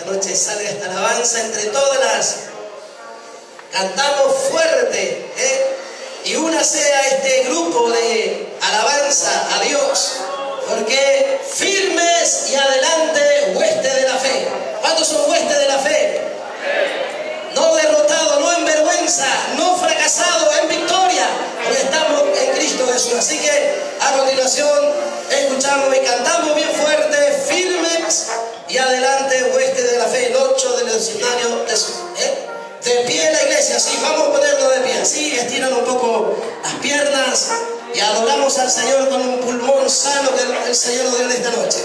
noche salga esta alabanza entre todas. Cantamos fuerte, y únase a este grupo de alabanza a Dios, porque firmes y adelante, hueste de la fe. ¿Cuántos son huestes de la fe? No derrotado, no en vergüenza, no fracasado, en victoria, porque estamos en Cristo Jesús. Así que a continuación escuchamos y cantamos bien fuerte: firmes y adelante, hueste de la fe. El 8 del escenario de pie en la iglesia. Sí, vamos a ponerlo de pie. Así, estiran un poco las piernas y adoramos al Señor con un pulmón sano que el Señor nos dio en esta noche.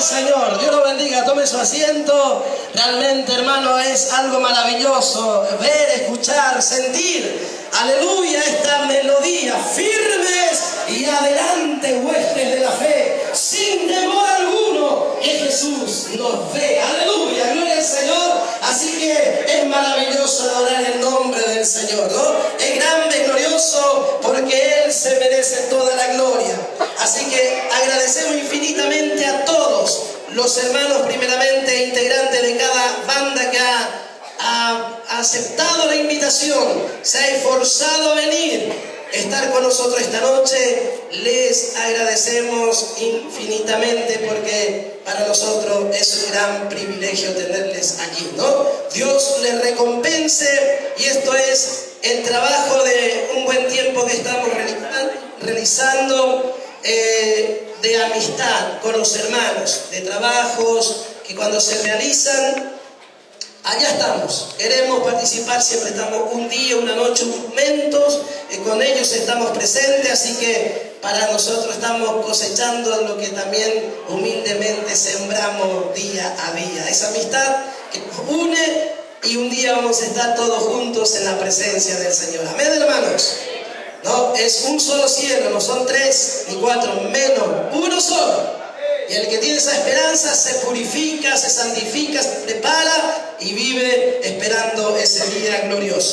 Señor. Dios lo bendiga, tome su asiento. Realmente, hermano, es algo maravilloso ver, escuchar, sentir, aleluya, esta melodía. Firmes y adelante, huestes de la fe. Sí, Así que agradecemos infinitamente a todos los hermanos, primeramente integrantes de cada banda que ha aceptado la invitación, se ha esforzado a venir, estar con nosotros esta noche. Les agradecemos infinitamente porque para nosotros es un gran privilegio tenerles aquí, ¿no? Dios les recompense, y esto es el trabajo de un buen tiempo que estamos realizando, de amistad con los hermanos, de trabajos que cuando se realizan, allá estamos. Queremos participar, siempre estamos un día, una noche, momentos, con ellos estamos presentes, así que para nosotros estamos cosechando lo que también humildemente sembramos día a día, esa amistad que nos une, y un día vamos a estar todos juntos en la presencia del Señor. Amén, hermanos. No, es un solo cielo, no son 3 ni 4, menos, uno solo. Y el que tiene esa esperanza se purifica, se santifica, se prepara y vive esperando ese día glorioso.